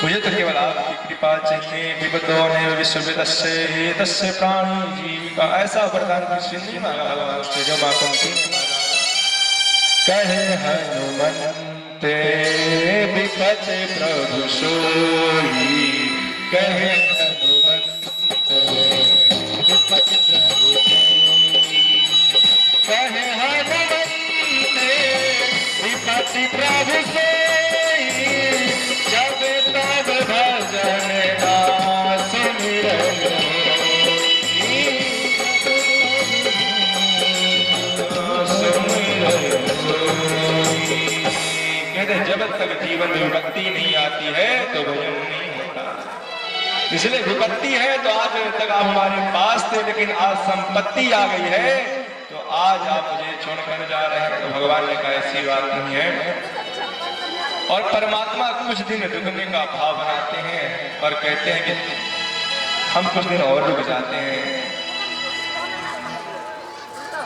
मुझे तो केवल आपकी कृपा चाहिए। विपदों ने विश्वविदस्य तस्य प्राणी जीविका, ऐसा वरदान किसी ने मांगा भगवान से जो मां कुंती ने मांगा। कहे हनुमंत विपत प्रभु सोई, कहे हनुमंत विपत प्रभु सोई, कहे हनुमंत विपत प्रभु सोई, जब तब भजन दास मिरन जब तक जीवन में विपत्ति नहीं आती है तो भजन नहीं होता। इसलिए विपत्ति है तो आज तक आप हमारे पास थे, लेकिन आज संपत्ति आ गई है तो आज आप मुझे छोड़कर जा रहे हैं। तो भगवान ने कहा ऐसी बात नहीं है। और परमात्मा कुछ दिन रुकने का भाव बनाते हैं और कहते हैं कि हम कुछ दिन और रुक जाते हैं।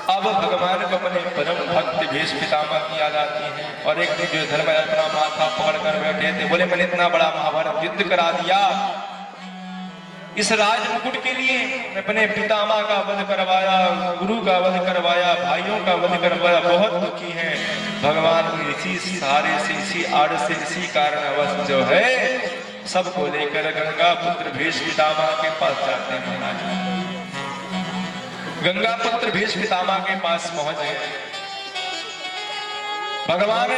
अब भगवान को अपने परम भक्त भीष्म पितामह की याद आती है। और एक दिन जो धर्मराज अपना माथा पकड़ कर बैठे थे, बोले मैंने इतना बड़ा महाभारत युद्ध करा दिया, इस राज मुकुट के लिए अपने पितामह का वध करवाया, गुरु का वध करवाया, भाइयों का वध करवाया, बहुत दुखी हैं। भगवान इसी सहारे से, इसी आड़ से, इसी कारणवश जो है सबको लेकर गंगा पुत्र भीष्म पितामह के पास जाते हैं। महाराज गंगा पुत्र भीष्म पितामह के पास पहुंचे। भगवान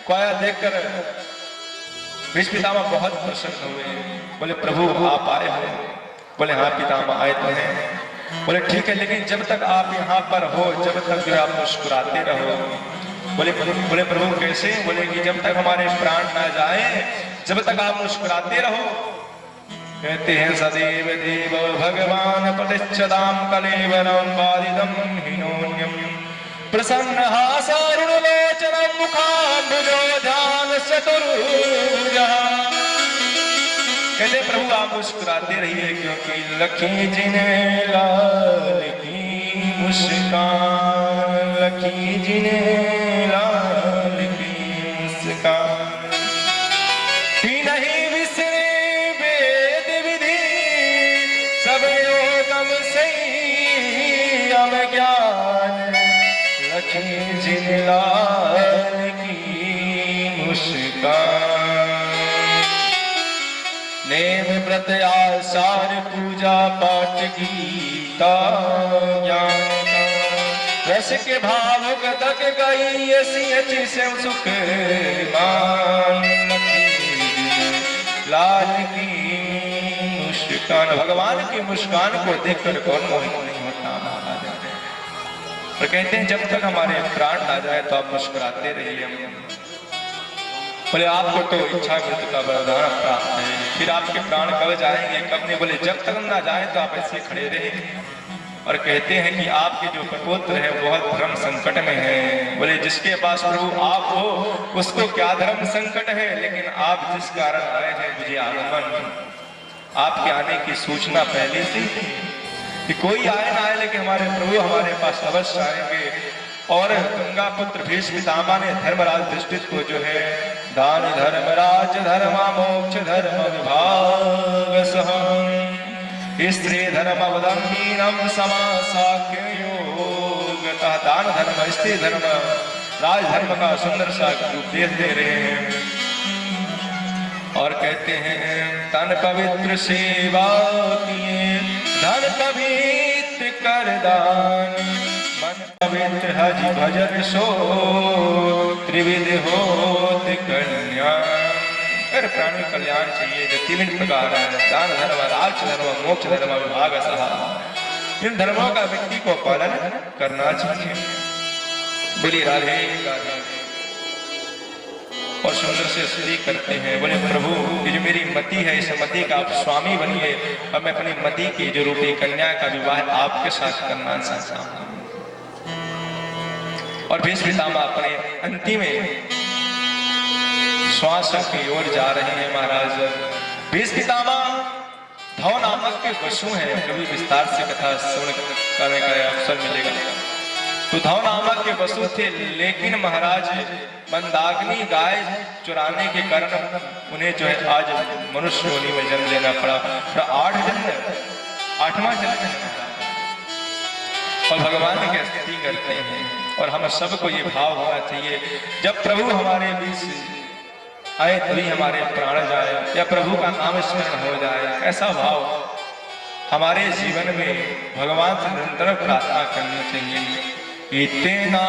को आया देखकर भीष्म पितामह बहुत प्रसन्न हुए। बोले प्रभु आप आए हो? बोले हाँ पितामह आए तो हैं। बोले ठीक है, लेकिन जब तक आप यहाँ पर हो जब तक जो आप मुस्कुराते रहो। बोले प्रभु कैसे? बोले कि जब तक हमारे प्राण ना जाए जब तक आप मुस्कुराते रहो। कहते हैं सदैव देव भगवान प्रतिच्छदाम कलेवरम बारिदम हिनोन्यम प्रसन्न हासारुणलोचनम मुखाम्बुजोधान चतुर्भुजः। कहते प्रभु आप मुस्कुराते रहिए, क्योंकि लखी जिन्हें लाल की मुस्कान, लखी जिन्हें लाल की मुस्कान, ही नहीं विसरे वेद विधि सब योगम संयम ज्ञान, लखी जिन्हें लाल की मुस्कान। नेम व्रत आचार पूजा पाठ गीता ज्ञान, रस के भाव गदक गई ऐसी अच्छी से सुख मान, लाल की मुस्कान। भगवान की मुस्कान को देखकर कौन मोहित नहीं होता महाराज। और कहते हैं जब तक हमारे प्राण ना जाए तो आप मुस्कुराते रहिए। बोले आपको तो इच्छा मृत्यु का वरदान प्राप्त है, फिर आपके प्राण कब जाएंगे कब नहीं? बोले जब तक ना जाए तो आप ऐसे खड़े रहेंगे। और कहते हैं कि आपके जो प्रपुत्र है बहुत धर्म संकट में है। बोले जिसके पास प्रभु आप हो उसको क्या धर्म संकट है, लेकिन आप जिस कारण आए हैं मुझे आगमन आपके आने की सूचना पहले से थी कि कोई आए ना आए लेकिन हमारे प्रभु हमारे पास अवश्य आएंगे। और गंगा पुत्र भीष्म पितामह ने धर्मराज युधिष्ठिर को जो है दान धर्म राज धर्म मोक्ष धर्म विभाग सहन स्त्री धर्म वदंतीनम समासाख्य योग, दान धर्म स्त्री धर्म राज धर्म का सुंदर सा उपदेश दे रहे हैं। और कहते हैं तन पवित्र सेवा किए धन पवित्र कर दान, मन पवित्र हज भजन सो त्रिविध होत कल्याण। अगर प्राणी कल्याण चाहिए जो तीन प्रकार है दान धर्म राज धर्म मोक्ष धर्म विभाग सहा, इन धर्मों का व्यक्ति को पालन करना चाहिए। बोली राधे राधे। और सुंदर से स्तुति करते हैं। बोले प्रभु ये जो मेरी मति है इस मति का आप स्वामी बनिए और मैं अपनी मति की जो रूपी कन्या का विवाह आपके साथ करना चाहता हूं। और भीष्म पितामह अपने अंतिम श्वास की ओर जा रहे हैं। महाराज भीष्म पितामह धौ नामक के वशु हैं। कभी विस्तार से कथा सुन करने का अवसर मिलेगा। उद्धव नामक के वसु थे, लेकिन महाराज मंदाकिनी गाय चुराने के कारण उन्हें जो है आज मनुष्य योनि में जन्म लेना पड़ा। 8वां जन्म और भगवान की स्तुति करते हैं। और हम सबको ये भाव होना चाहिए, जब प्रभु हमारे बीच आए तभी हमारे प्राण जाए, या प्रभु का नाम स्मरण हो जाए, ऐसा भाव हमारे जीवन में भगवान से निरंतर प्रार्थना करनी चाहिए। इतना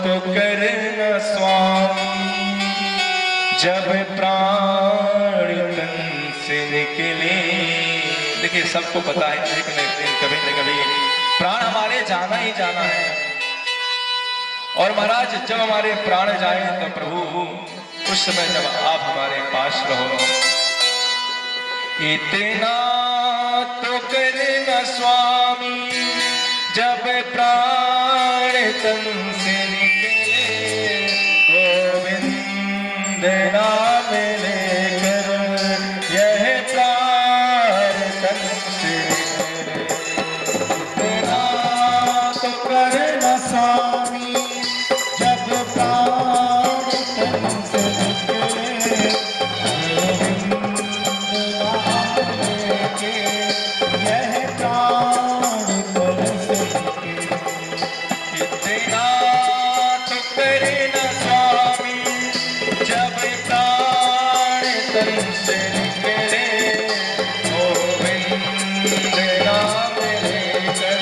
तो करना स्वामी जब प्राण तन से निकले। देखिए सबको पता है एक न एक दिन कभी न कभी प्राण हमारे जाना ही जाना है। और महाराज जब हमारे प्राण जाए तो प्रभु उस समय जब आप हमारे पास रहो। इतना तो करना स्वामी जब प्राण तन से निकले, गोविंद नाम लेकर यह प्राण तन से निकले। इतना तो करना स्वामी जब प्राण तन से निकले, गोविंद नाम लेके यह प्राण तन से निकले। इतना तो करना स्वामी जब प्राण तन से निकले, गोविंद नाम लेकर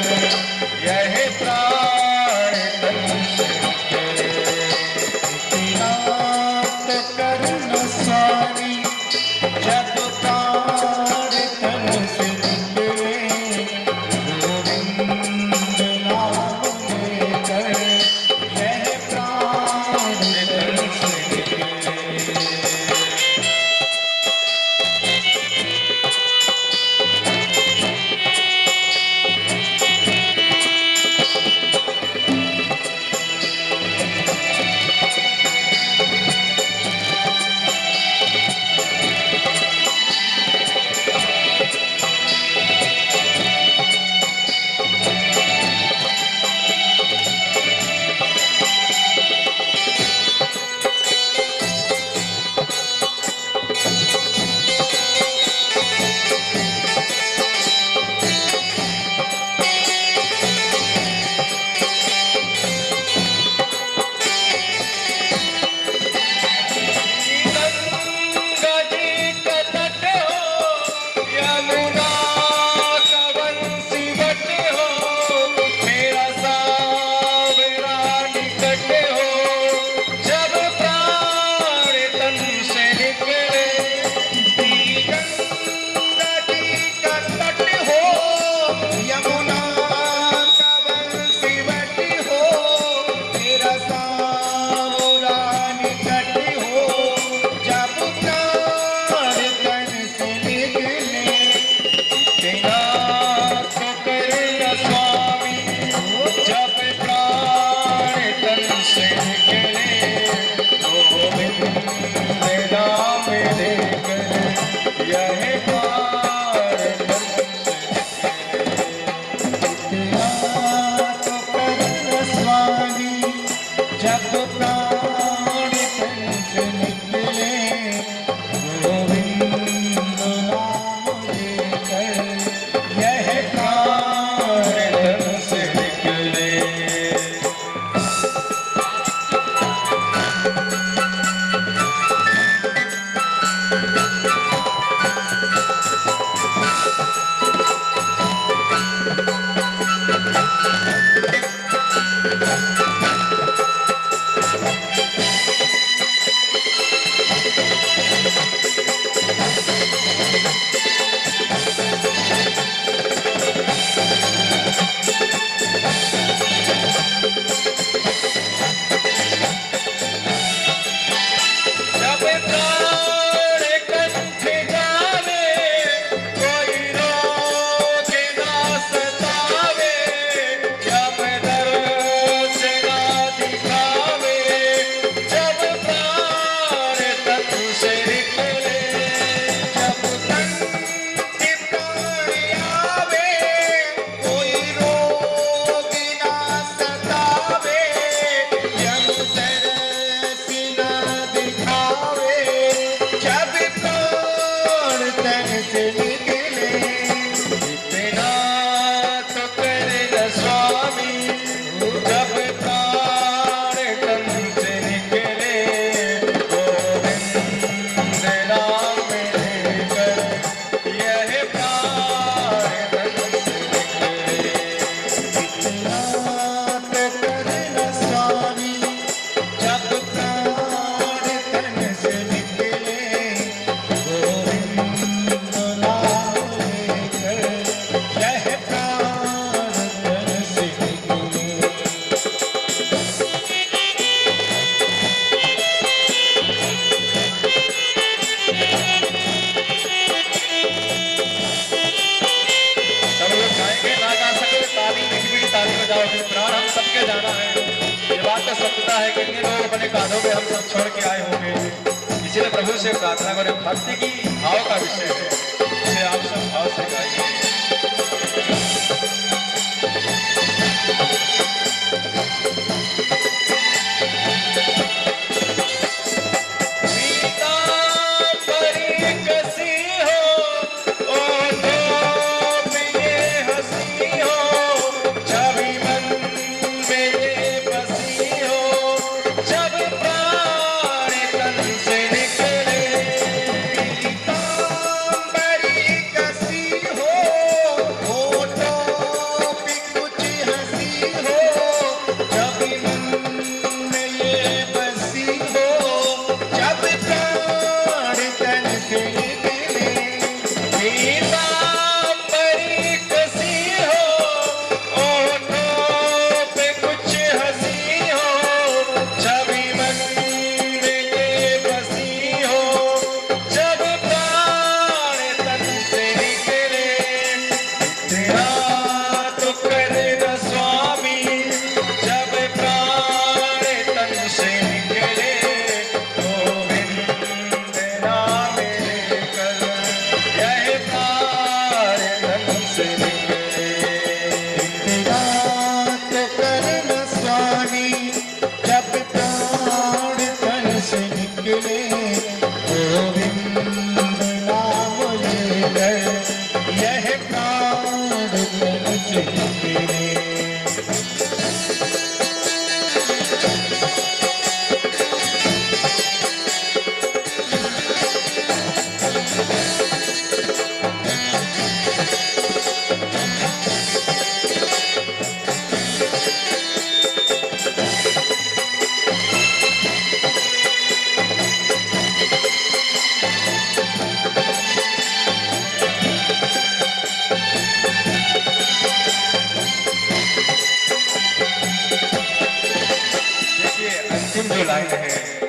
यह प्राण तन से निकले। इतना तो करना स्वामी जब प्राण तन से निकले, गोविंद नाम लेकर यह प्राण तन से निकले। गंगा जी का तट हो, यमुना का वंशीवट हो, मेरा सावरा निकट हो, जब प्राण तन से निकले। गंगा जी का तट हो, यमुना का वंशीवट हो, मेरा सावरा निकट हो, जब प्राण तन से निकले। इतना तो करना स्वामी जब प्राण तन से निकले, गोविंद नाम लेकर यह प्राण तन से निकले। इतना तो करना स्वामी जब प्राण तन से निकले, गोविंद नाम लेकर यह प्राण तन से निकले। बात तो सत्यता है, कितने लोग अपने कानों पे हम सब छोड़ के आए होंगे। इसीलिए प्रभु से प्रार्थना करें, भक्ति की भाव का विषय है, इसे आप सब भाव से गाइए।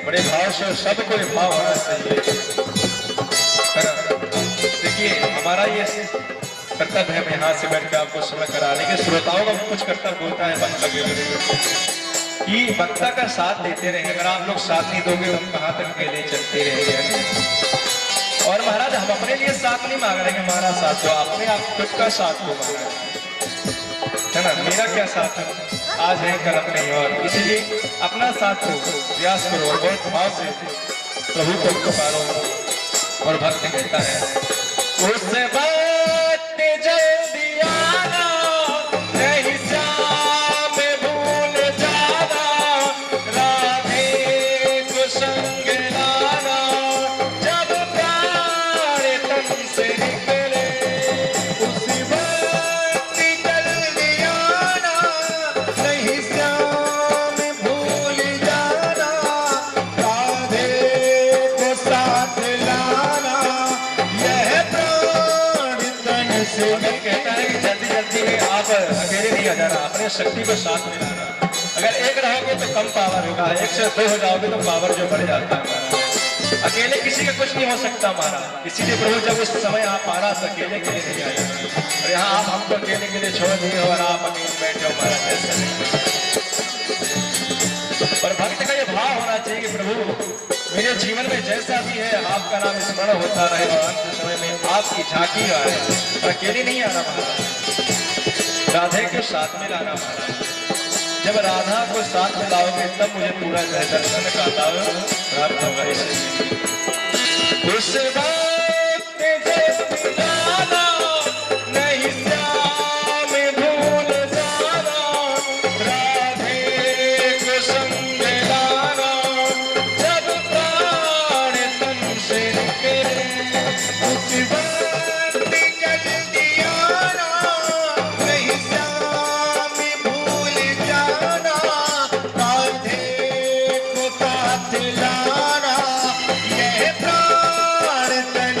बड़े भाव से सब कोई भाव होना चाहिए। देखिए हमारा ये कर्तव्य है, यहाँ से बैठ के आपको समय कराने के, श्रोताओं का कुछ कर्तव्य होता है वक्ता के कि वक्ता का साथ देते रहेंगे। अगर आप लोग साथ नहीं दोगे हम कहाँ तक अकेले चलते रहेंगे। और महाराज हम अपने लिए साथ नहीं मांग रहे हैं, हमारा साथ हो, अपने आप खुद का साथ हो महाराज, है ना। मेरा क्या साथ है, आज है कल अपने और, इसीलिए अपना साथ हो, प्रयास करो और बहुत भाव से प्रभु को पुकारो। और भक्त कहता है उससे बात जल्दी आना, नहीं श्याम भूल जाना, राधे को संग लाना, जब प्यार तन से निकले उसी बात जल्दी आना, नहीं श्याम भूल जाना, राधे को साथ लाना, यह प्राण तन से। कहता है कि जल्दी जल्दी में आप अकेले नहीं आ जाना, अपने शक्ति को साथ में लाना। अगर एक रहोगे तो कम पावर होगा, एक से दो हो जाओगे तो पावर जो बढ़ जाता है हमारा। अकेले किसी का कुछ नहीं हो सकता हमारा, इसीलिए प्रभु जब उस समय आप आ रहा तो अकेले के लिए नहीं आए। और यहाँ आप हमको अकेले के लिए छोड़ दिए और आप अकेले बैठे हो, हमारा ऐसा नहीं। पर भक्त का ये भाव होना चाहिए कि प्रभु मेरे जीवन में जैसा भी है आपका नाम स्मरण होता रहे और अंत समय में आपकी झांकी आए। और अकेले नहीं आना महाराज, राधे के साथ में लाना महाराज। जब राधा को साथ में लाओगे तब मुझे पूरा दर्शन का लाभ प्राप्त होगा। इसलिए उस नहीं श्याम भूल जाना, राधे को संग लाना, जब प्राण तन से निकले उस वक्त जल्दी आना, नहीं श्याम भूल जाना, राधे को साथ लाना, यह प्राण तन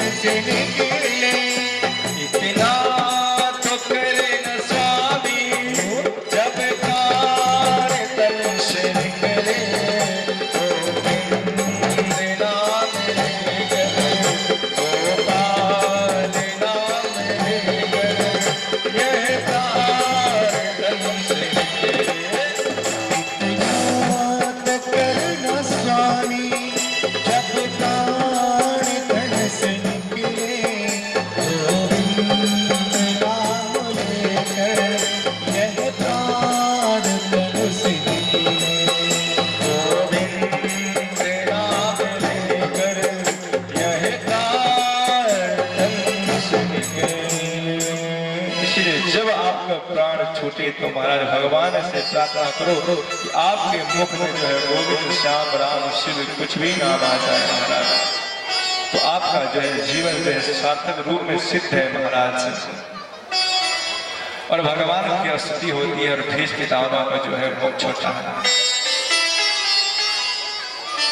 भगवान से प्रार्थना करो कि आपके मुख में जो है गोविंद श्याम राम शिव कुछ भी नाम आ जाए महाराज, तो आपका जो है जीवन जो है सार्थक रूप में सिद्ध है महाराज। और भगवान की स्तुति होती है और भीष्म पितामह का जो है मोक्ष होता है।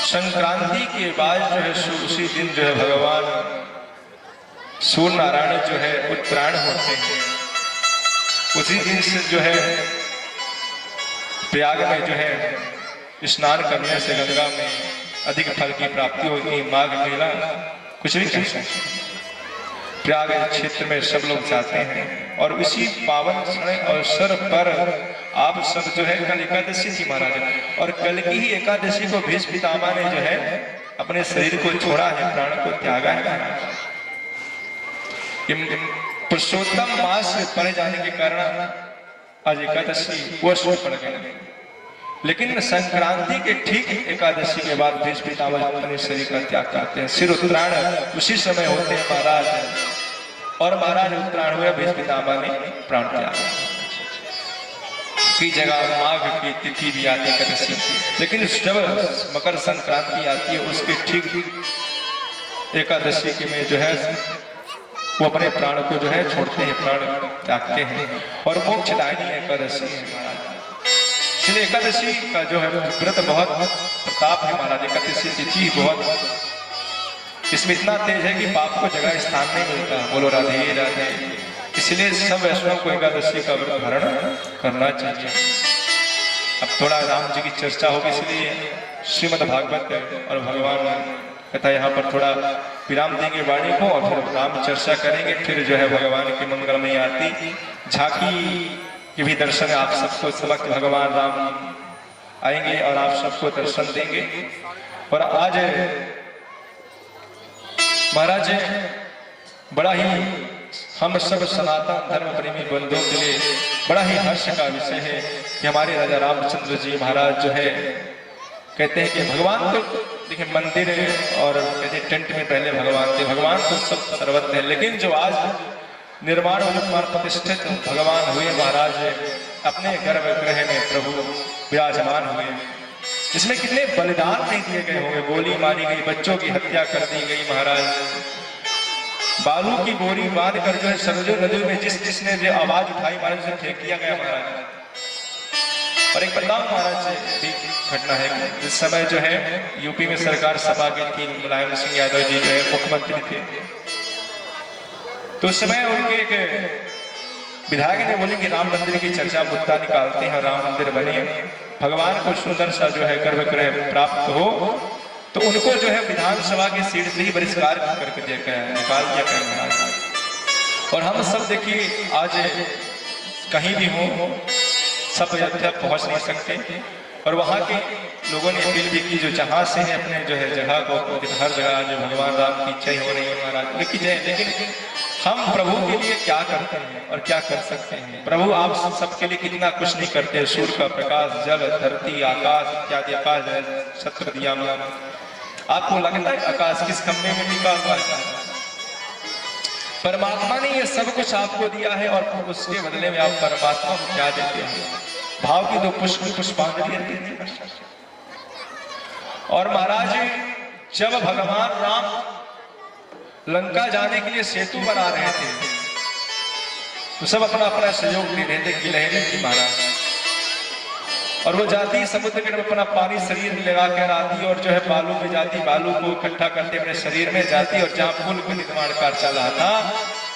संक्रांति के बाद जो है उसी दिन जो है भगवान सूर्य नारायण जो है उत्तरायण होते हैं। उसी दिन से जो है प्रयाग में जो है स्नान करने से गंगा में अधिक फल की प्राप्ति होगी। माघ मेला कुछ भी कह सकते, प्रयाग क्षेत्र में सब लोग जाते हैं और इसी पावन अवसर पर आप सब जो है कल एकादशी थी महाराज, और कल की ही एकादशी को भीष्म पितामह ने जो है अपने शरीर को छोड़ा है, प्राण को त्यागा है। पुरुषोत्तम मास पड़ जाने के कारण आज एकादशी वो पड़ गए, लेकिन संक्रांति के ठीक एकादशी के बाद भीष्म पितामह अपने शरीर का त्याग करते हैं। सिर उत्तरायण उसी समय होते हैं महाराज, और महाराज उत्तरायण हुए भीष्म पितामह ने प्राण त्याग की जगह माघ की तिथि भी आती है एकादशी, लेकिन जब मकर संक्रांति आती है उसके ठीक एकादशी के में जो है वो अपने प्राण को जो है छोड़ते हैं, प्राण त्यागते हैं, और मोक्षदायिनी एकादशी है महाराज। इसलिए एकादशी का जो है व्रत बहुत प्रताप है महाराज। एकादशी तिथि बहुत इसमें इतना तेज है कि पाप को जगह स्थान नहीं मिलता। बोलो राधे राधे। इसलिए सब वैष्णव को एकादशी का व्रत धारण करना चाहिए। अब थोड़ा राम जी की चर्चा होगी, इसलिए श्रीमद् भागवत और भगवान कहता है यहाँ पर थोड़ा विराम देंगे वाणी को और फिर राम चर्चा करेंगे। फिर जो है भगवान की मंगलमयी आरती झांकी के भी दर्शन आप सबको समक्त भगवान राम आएंगे और आप सबको दर्शन देंगे। और आज महाराज बड़ा ही हम सब सनातन धर्म प्रेमी बंधुओं के लिए बड़ा ही हर्ष का विषय है कि हमारे राजा रामचंद्र जी महाराज जो है कहते हैं कि भगवान तो देखिए मंदिर और कहते टेंट में पहले भगवान थे, भगवान तो सब सर्वत्र है, लेकिन जो आज निर्माण प्रतिष्ठित भगवान हुए महाराज अपने गर्भगृह में प्रभु विराजमान हुए, इसमें कितने बलिदान नहीं दिए गए होंगे। गोली मारी गई, बच्चों की हत्या कर दी गई महाराज, बालू की बोरी बांध कर जो है सरजू नदी में जिसने जो आवाज उठाई महाराज उसे फेंक दिया गया महाराज। और एक बताओ महाराज भी घटना है, जिस समय जो है यूपी में सरकार सभा की थी, मुलायम सिंह यादव जी जो है मुख्यमंत्री थे, तो उस समय उनके एक विधायक ने बोले कि राम मंदिर की चर्चा मुद्दा निकालते हैं, राम मंदिर बने, भगवान को सुंदर सा जो है गर्भगृह प्राप्त हो, तो उनको जो है विधानसभा की सीट से ही बहिष्कार करके दिया गया, निकाल दिया गया महाराज। और हम सब देखिए आज कहीं भी हो सब अयोध्या पहुंच नहीं सकते, और वहां के लोगों ने अपील भी की जो जहां से है अपने जो है जगह को, हर जगह जो भगवान राम की इच्छा हो रही है महाराज लिखी जाए। लेकिन हम प्रभु के लिए क्या करते हैं और क्या कर सकते हैं? प्रभु आप सबके लिए कितना कुछ नहीं करते। सूर्य का प्रकाश, जल, धरती, आकाश इत्यादि, आकाश है छत्र दिया में, आपको लगता है आकाश किस खंभे में टिका हुआ है? परमात्मा ने ये सब कुछ आपको दिया है, और उसके बदले में आप परमात्मा को क्या देते हैं? भाव की दो पुष्पांजलि देते हैं। और महाराज जब भगवान राम लंका जाने के लिए सेतु बना रहे थे, तो सब अपना अपना सहयोग दे रहे थे। गिलहरी थी महाराज, और वो जाती समुद्र के अपना पानी शरीर में लगा कर आती, और जो है बालू में जाती, बालू को इकट्ठा करते अपने शरीर में जाती, और जहाँ पुल का निर्माण कार्य चल रहा था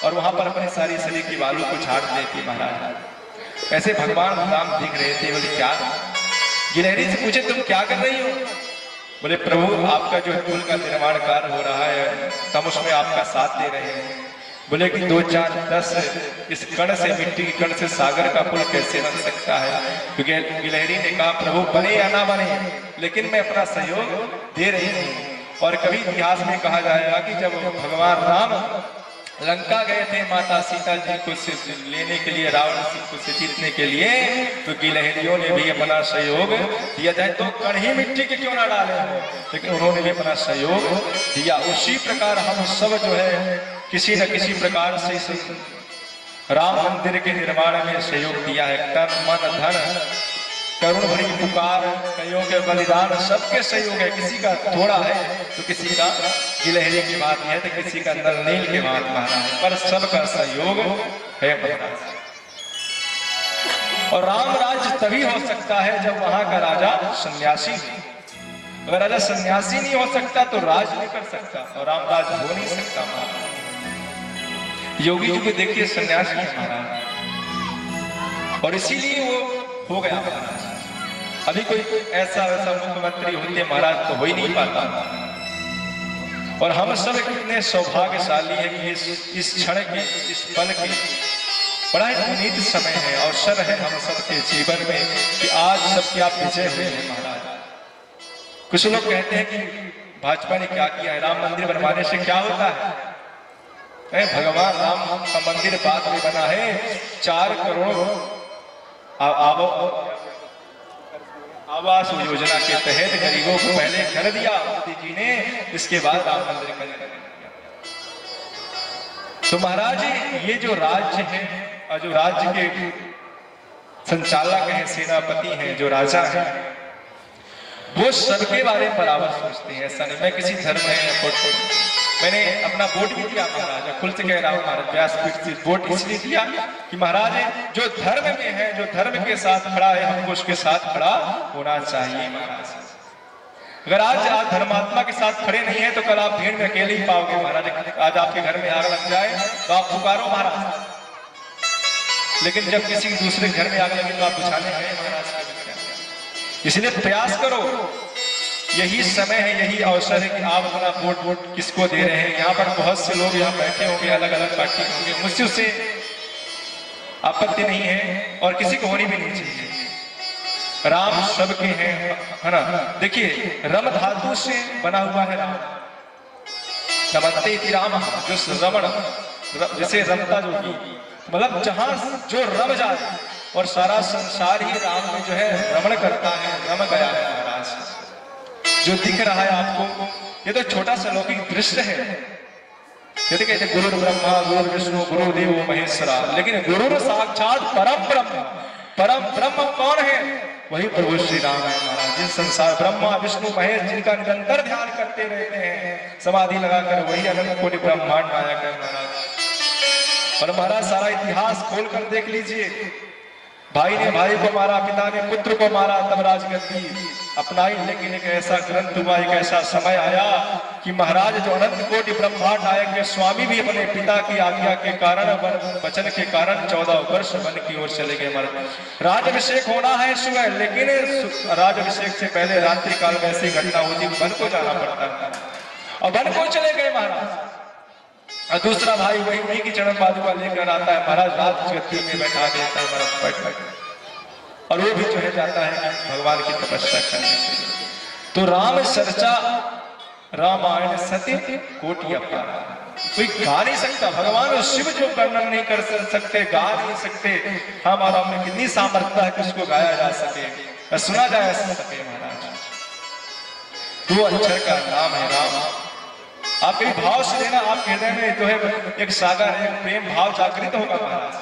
और वहां पर अपने सारी शरीर की बालू को झाड़ देती महाराज। ऐसे भगवान राम दिख रहे थे। बोले क्या? गिलहरी से पूछे तुम क्या कर रही हो? बोले प्रभु आपका जो है पुल का निर्माण कार्य हो रहा है, हम उसमें आपका साथ दे रहे हैं। बोले कि 2, 4, 10 इस कण से, मिट्टी के कण से सागर का पुल कैसे बन सकता है? क्योंकि गिलहरी ने कहा प्रभु बने या ना बने, लेकिन मैं अपना सहयोग दे रही हूँ। और कभी इतिहास में कहा जाएगा कि जब भगवान राम लंका गए थे माता सीता जी को लेने के लिए, रावण को से जीतने के लिए, तो गिलहरियों ने भी अपना सहयोग दिया। जाए तो कण ही मिट्टी के क्यों ना डाले, लेकिन उन्होंने भी अपना सहयोग दिया। उसी प्रकार हम सब जो है किसी न किसी प्रकार से राम मंदिर के निर्माण में सहयोग दिया है। तन मन धन करुण भरी पुकार, कईयों के बलिदान, सबके सहयोग है। किसी का थोड़ा है तो किसी का गिलहरी की बात है तो किसी का नलनील की बात महाराज, पर सबका सहयोग है महाराज। और राम राज्य तभी हो सकता है जब वहां का राजा सन्यासी हो। अगर राजा सन्यासी नहीं हो सकता तो राज नहीं कर सकता, और राम राज हो नहीं सकता महाराज। योगी जी को देखिए सन्यासी है महाराज, और इसीलिए वो हो गया महाराज। अभी कोई ऐसा वैसा मुख्यमंत्री होते महाराज तो हो ही नहीं पाता। और हम सब कितने सौभाग्यशाली है कि इस क्षण के, इस पल के बड़ा ही पुनीत समय है, अवसर है हम सबके जीवन में कि आज सबके आप विजय हुए हैं महाराज। कुछ लोग कहते हैं कि भाजपा ने क्या किया है, राम मंदिर बनवाने से क्या होता है? भगवान राम का मंदिर बाद में बना है। 4 करोड़ आवास योजना के तहत गरीबों को पहले घर दिया मोदी जी ने, इसके बाद राम मंदिर बना। तो महाराज ये जो राज्य है और जो राज्य के संचालक हैं, सेनापति हैं, जो राजा हैं, वो सबके बारे में बराबर सोचते हैं। ऐसा नहीं मैं किसी धर्म में मैंने अपना वोट भी दिया महाराज, खुल से कह रहा हूँ महाराज, व्यासपीठ से वोट इसलिए दिया कि महाराज जो धर्म में है, जो धर्म के साथ खड़ा है, हमको उसके साथ खड़ा होना चाहिए महाराज। अगर आज आप धर्मात्मा के साथ खड़े नहीं है तो कल आप भीड़ में अकेले ही पाओगे महाराज। आज आपके घर में आग लग जाए तो आप पुकारो महाराज, लेकिन जब किसी दूसरे घर में आग लगे तो आप बुझाने आए महाराज। इसलिए प्रयास करो, यही समय है, यही अवसर है कि आप अपना वोट किसको दे रहे हैं। यहाँ पर बहुत से लोग यहाँ बैठे होंगे, अलग अलग पार्टी के होंगे, मुझसे उससे आपत्ति नहीं है और किसी को होनी भी नहीं चाहिए। राम सबके हैं, है ना। देखिए रम धातु से बना हुआ है राम, रमते इति राम, जो रमण जैसे रमता जो की मतलब जहां जो रम जाए, और सारा संसार ही राम में जो है रमण करता है, रम गया है महाराज। जो दिख रहा है आपको ये तो छोटा सा लौकिक दृश्य है। कहते कहते गुरु ब्रह्मा गुरु विष्णु गुरु देव महेश्वरा, लेकिन गुरु साक्षात परम ब्रह्म। परम ब्रह्म कौन है? वही प्रभु श्री राम है महाराज। जिस संसार ब्रह्मा विष्णु महेश जिनका निरंतर ध्यान करते रहते हैं समाधि लगाकर, वही अनंत कोटि ब्रह्मांड नायक है महाराज। और महाराज सारा इतिहास खोल कर देख लीजिए, भाई ने भाई को मारा, पिता ने पुत्र को मारा, तब राजगद्दी अपनाई। लेकिन एक ऐसा ग्रंथ हुआ, एक ऐसा समय आया कि महाराज जो अनंत कोटि ब्रह्मांड नायक के स्वामी भी अपने पिता की आज्ञा के कारण, वचन के कारण 14 वर्ष वन की ओर चले गए महाराज। राजाभिषेक होना है सुबह, लेकिन राजाभिषेक से पहले रात्रि काल में ऐसी घटना होती, वन को जाना पड़ता और वन को चले गए महाराज। और दूसरा भाई वही की चरण पादुका लेकर आता है महाराज, रात गद्दी में बैठा देता है महाराज, और वो भी जो है जाता है भगवान की तपस्या करने के लिए। तो राम चर्चा रामायण सत्य कोटि अपार, कोई गा नहीं सकता। भगवान शिव जो वर्णन नहीं कर सकते, गा नहीं सकते, हमारा में कितनी सामर्थ्य है कि उसको गाया जा सके, सुना जा सके महाराज। 2 अक्षर का नाम है राम। आप कहीं भाव से लेना, आप हृदय में जो है एक सागर है, प्रेम भाव जागृत होगा महाराज।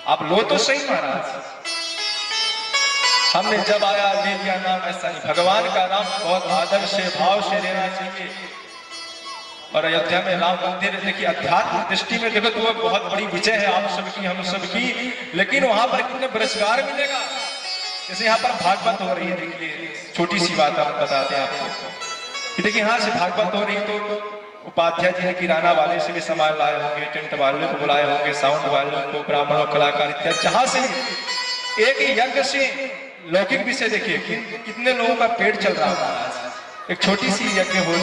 आप लो तो सही महाराज, हमने जब आया ले लिया नाम, ऐसा नहीं। भगवान का नाम बहुत आदर से भाव से लेना चाहिए। और अयोध्या में राम मंदिर देखिए, अध्यात्म दृष्टि में देखो तो बहुत बड़ी विजय है आप सबकी, हम सबकी। लेकिन वहां पर कितने पुरस्कार मिलेगा। जैसे यहाँ पर भागवत हो रही है, देखिए छोटी सी बात हम बताते हैं आपको। देखिए यहाँ से भागवत हो रही है तो उपाध्याय जी ने किराना वाले से भी सामान लाए होंगे, टेंट वाले को बुलाए होंगे, साउंड वाले को, ब्राह्मणों, कलाकार इत्यादि। जहां से एक यज्ञ से लौकिक विषय देखिए कितने लोगों का पेट चल रहा है। एक छोटी सी यज्ञ हो,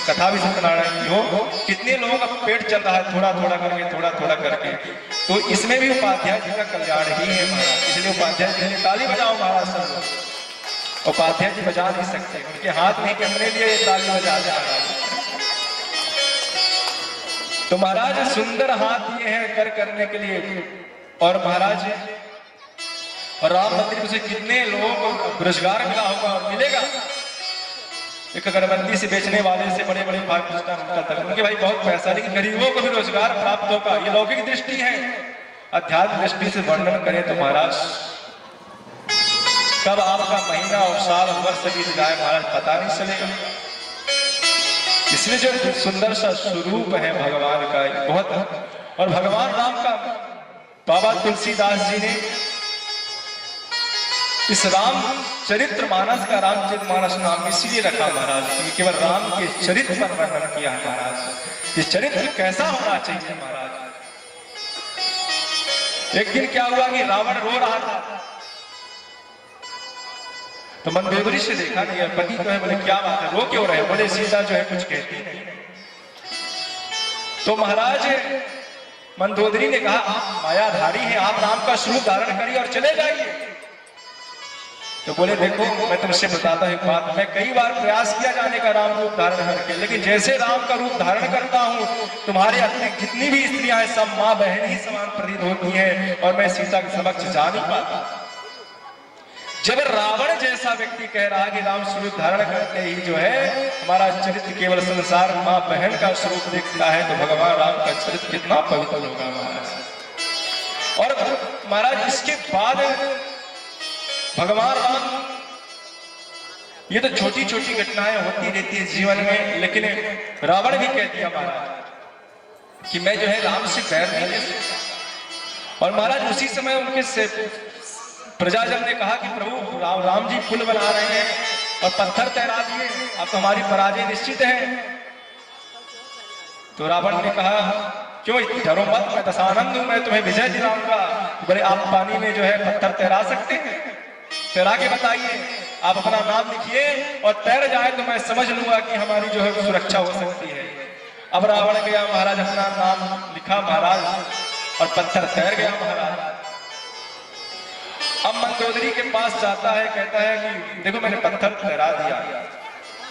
कथा भी सत्यनारायण की हो, कितने लोगों का पेट चल रहा है, थोड़ा थोड़ा करके, थोड़ा थोड़ा करके। तो इसमें भी उपाध्याय जी का कल्याण ही है महाराज। इसलिए उपाध्याय जी ने ताली बजाओ महाराज सब लोग। उपाध्याय जी बजा नहीं सकते, उनके हाथ नहीं कि अपने लिए ताली बजा महाराज। तो महाराज सुंदर हाथ ये है कर करने के लिए। और महाराज राम मंदिर से कितने लोगों को रोजगार मिला होगा और मिलेगा। एक अगरबत्ती से बेचने वाले से बड़े बड़े 5 स्टार होटल तक, उनके भाई बहुत पैसा, लेकिन गरीबों को भी रोजगार प्राप्त होगा। ये लौकिक दृष्टि है। अध्यात्म दृष्टि से वर्णन करें तो महाराज कब आपका महीना और साल वर्ष बीत जाए महाराज पता नहीं चलेगा। इसलिए जो सुंदर सा स्वरूप है भगवान का बहुत, और भगवान राम का बाबा तुलसीदास जी ने इस राम चरित्र मानस का रामचरित मानस नाम इसलिए रखा महाराज क्योंकि केवल राम के चरित्र पर वर्णन किया है महाराज। ये चरित्र कैसा होना चाहिए महाराज। एक दिन क्या हुआ कि रावण रो रहा था, तो मंदोदरी से देखा नहीं पति तो है, बोले क्या बात है रो क्यों रहे, बोले सीता जो है कुछ कहती नहीं। तो महाराज मंदोदरी ने कहा आप मायाधारी हैं, आप राम का स्वरूप धारण करिए और चले जाइए। तो बोले देखो मैं तुमसे बताता हूं एक बात, मैं कई बार प्रयास किया जाने का राम रूप धारण करके, लेकिन जैसे राम का रूप धारण करता हूं तुम्हारे अतिरिक्त जितनी भी स्त्रियां हैं सब माँ बहन ही समान प्रतीत होती हैं और मैं सीता के समक्ष जा नहीं पाता। जब रावण जैसा व्यक्ति कह रहा है कि राम स्वरूप धारण करते ही जो है हमारा चरित्र केवल संसार माँ बहन का स्वरूप दिखता है, तो भगवान राम का चरित्र कितना पवित्र होगा महाराज। और महाराज इसके बाद भगवान राम, ये तो छोटी छोटी घटनाएं होती रहती है जीवन में, लेकिन रावण भी कह दिया महाराज कि मैं जो है राम से बैर नहीं ले सकता। और महाराज उसी समय उनके से प्रजाजन ने कहा कि प्रभु राम जी पुल बना रहे हैं और पत्थर तैरा दिए, अब तो हमारी पराजय निश्चित है। तो रावण ने कहा क्यों डरो मत, मैं दशानंद हूं, मैं तुम्हें विजय दिलाऊंगा। बोले आप पानी में जो है पत्थर तैरा सकते हैं, तैरा के बताइए, आप अपना नाम लिखिए और तैर जाए तो मैं समझ लूंगा कि हमारी जो है सुरक्षा हो सकती है। अब रावण गया महाराज, अपना नाम लिखा महाराज और पत्थर तैर गया महाराज। अब मंदोदरी के पास जाता है, कहता है कि देखो मैंने पत्थर तैरा दिया।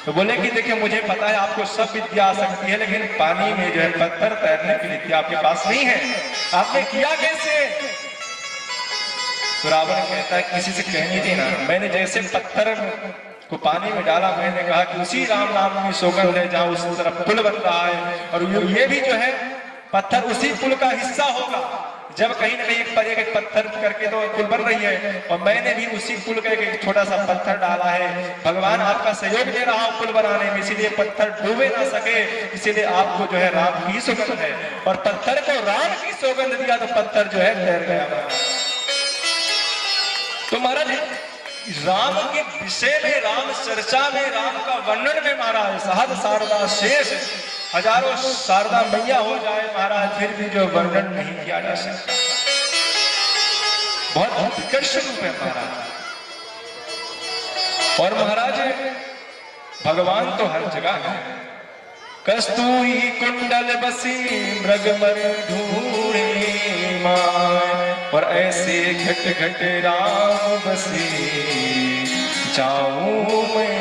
तो बोले कि देखिए मुझे पता है आपको सब विद्या आ सकती है, लेकिन पानी में जो है पत्थर तैरने की विद्या आपके पास नहीं है, आपने किया कैसे? तो रावण कहता है किसी से कहनी थी ना, मैंने जैसे पत्थर को पानी में डाला, मैंने कहा कि उसी राम नाम की सौगंध है जहां उस तरफ पुल बन रहा है और ये भी जो है पत्थर उसी पुल का हिस्सा होगा। जब कहीं ना कहीं एक पत्थर करके तो पुल बन रही है और मैंने भी उसी पुल का एक छोटा सा पत्थर डाला है। भगवान आपका सहयोग दे रहा हूं पुल बनाने में, इसीलिए पत्थर डूबे ना सके, इसीलिए आपको जो है राम की सौगंध है। और पत्थर को राम की सौगंध दिया तो पत्थर जो है तैर गया। तो महाराज राम के विषय में, राम चर्चा में, राम का वर्णन में महाराज सहज शारदा शेष, हजारों शारदा मैया हो जाए महाराज, फिर भी जो वर्णन नहीं किया जा सकता। बहुत विकट स्वरूप है महाराज। और महाराज भगवान तो हर जगह है, कस्तूरी कुंडल बसी मृगमर ढूंढे माय, और ऐसे घट घट राम बसे जाऊं मैं।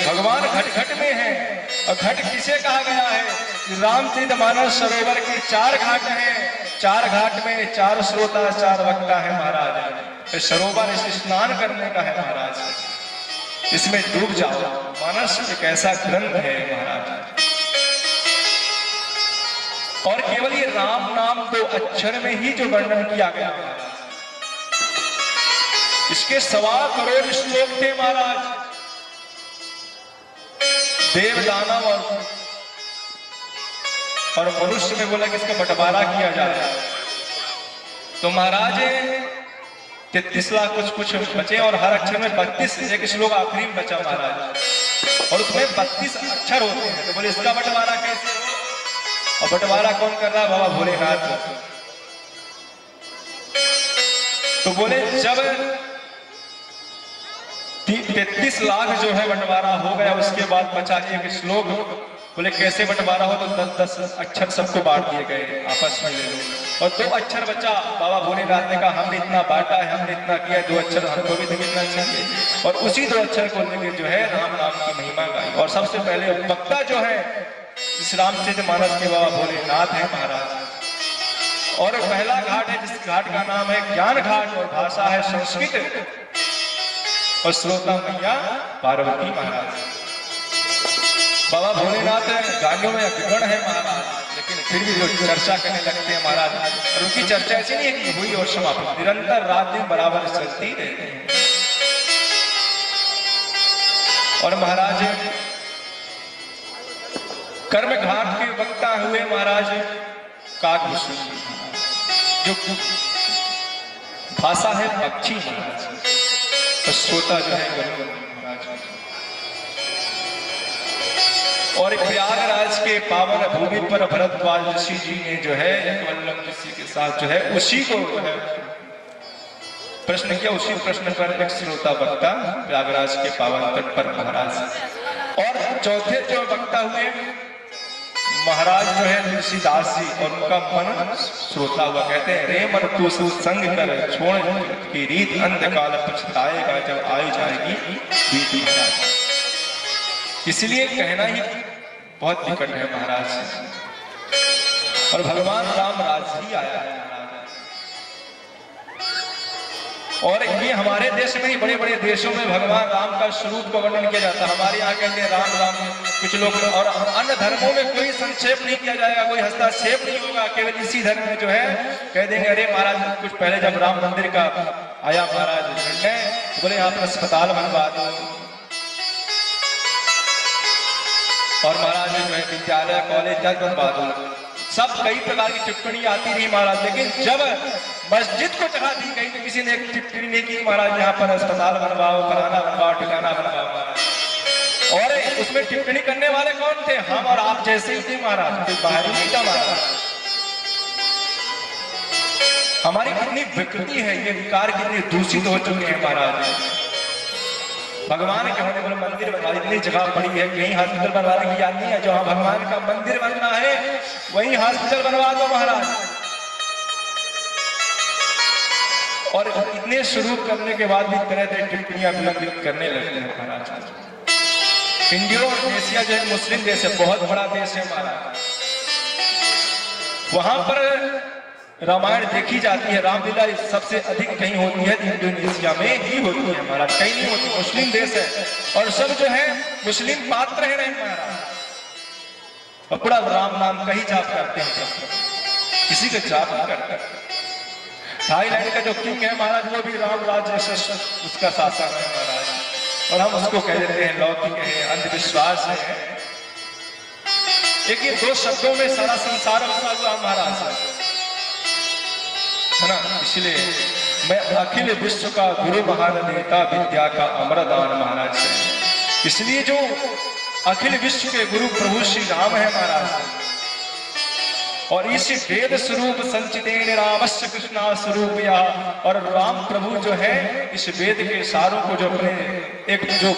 भगवान घट घट में है, और घट किसे कहा गया है? रामचरितमानस सरोवर के 4 घाट हैं, 4 घाट में 4 श्रोता 4 वक्ता है महाराज। सरोवर इस स्नान करने का है महाराज, इसमें डूब जाओ। मानस एक ऐसा ग्रंथ है महाराज, और केवल ये राम नाम 2 अक्षर में ही जो वर्णन किया गया महाराज, इसके 1.25 करोड़ श्लोक थे महाराज। देव दानव और मनुष्य में बोला कि इसका बंटवारा किया जाए, तो महाराज 33 लाख कुछ बचे, और हर अक्षर में 32, एक श्लोक आखिरी में बचा महाराज, और उसमें 32 अक्षर होते हैं। तो बोले इसका बंटवारा कैसे हो? और बंटवारा कौन कर रहा है? बाबा भोलेनाथ। तो बोले जब 33 लाख जो है बंटवारा हो गया, उसके बाद बचा एक श्लोक। बोले कैसे बंटवारा हो? तो 10-10 अक्षर सबको बांट दिए गए, आपस में ले लो। और 2 अक्षर बचा, बाबा भोलेनाथ ने कहा हमने इतना बांटा है, हमने इतना किया, 2 अक्षर हमको भी तो मिलना चाहिए। और उसी 2 अक्षर को लेकर जो है राम नाम की महिमा गाई। और सबसे पहले वक्ता जो है इस रामचरितमानस के बाबा भोलेनाथ है महाराज। और पहला घाट है जिस घाट का नाम है ज्ञान घाट, और भाषा है संस्कृत, और श्रोता मैया पार्वती महाराज। बाबा भोलेनाथ गानों में अग्रगण है महाराज, लेकिन फिर भी लोग चर्चा करने लगते हैं महाराज, और उनकी चर्चा ऐसी नहीं है कि हुई और समाप्त, निरंतर रात दिन बराबर चलती रहती है। और महाराज कर्म घाट के वक्ता हुए महाराज काकभूषण, जो भाषा है पक्षी महाराज, और श्रोता जो है गरुड़ महाराज। और प्रयागराज के पावन भूमि पर भरद्वाज ऋषि जी ने जो है वल्लभ ऋषि के साथ जो है उसी को जो है प्रश्न किया, उसी प्रश्न पर एक श्रोता वक्ता प्रयागराज के पावन तट पर महाराज। और चौथे जो वक्ता हुए महाराज जो है ऋषिदास जी, और उनका मन श्रोता हुआ। कहते हैं रे मन तू संग कर छोड़ की रीत, अंधकाल पछताएगा जब आई जाएगी बीत महाराज। इसलिए कहना ही बहुत निकट है महाराज। और भगवान राम राज ही आया है महाराज। और ये हमारे देश में ही, बड़े बड़े देशों में भगवान राम का स्वरूप का वर्णन किया जाता है। हमारे यहाँ कहते हैं राम राम कुछ लोग, और अन्य धर्मों में कोई संक्षेप नहीं किया जाएगा, कोई हस्तक्षेप नहीं होगा। केवल इसी धर्म में जो है कह देंगे अरे महाराज कुछ पहले जब राम मंदिर का आया महाराज निर्णय, बोले यहाँ पर अस्पताल बनवा दो, और महाराज जो है विद्यालय कॉलेज जग बनवा दो। सब कई प्रकार की टिप्पणी आती रही महाराज, लेकिन जब मस्जिद को चढ़ा दी गई तो किसी ने एक टिप्पणी नहीं की महाराज यहाँ पर अस्पताल बनवाओ, फलाना बनवाओ, ठिकाना बनवाओ महाराज। और उसमें टिप्पणी करने वाले कौन थे? हम और आप जैसे ही थे महाराज, कोई बाहरी नहीं था महाराज। हमारी कितनी विकृति है, ये विकार कितने दूषित हो चुके हैं महाराज। भगवान के होने पर मंदिर बनवा, इतनी जगह पड़ी है, कहीं हॉस्पिटल बनवाने की याद नहीं है। जहाँ भगवान का मंदिर बनना है वहीं हॉस्पिटल बनवा दो महाराज। और इतने शुरू करने के बाद भी तरह तरह टिप्पणियां विलंबित करने लगते हैं महाराज। इंडोनेशिया जो है मुस्लिम देश है, बहुत बड़ा देश है महाराज। वहां पर रामायण देखी जाती है, रामलीला सबसे अधिक कहीं होती है इंडोनेशिया में ही होती है महाराज, कहीं नहीं होती। मुस्लिम देश है और सब जो है मुस्लिम पात्र है रहे महाराज, और बड़ा राम नाम का ही जाप करते हैं, किसी का जाप नहीं करते। थाईलैंड का जो किंग है महाराज वो भी राम राज्य उसका शासन है महाराज, और हम उसको कह देते हैं लौकिक है, अंधविश्वास है। एक ये दो शब्दों में सारा संसार बसा हुआ महाराज है ना। इसलिए मैं अखिल विश्व का गुरु महान नेता, विद्या का अमरदान महाराज है। इसलिए जो अखिल विश्व के गुरु प्रभु श्री राम है महाराज, और इस वेद स्वरूप संचितेन रामस्य कृष्णा स्वरूप या, और राम प्रभु जो है इस वेद के सारों को जो अपने एक जो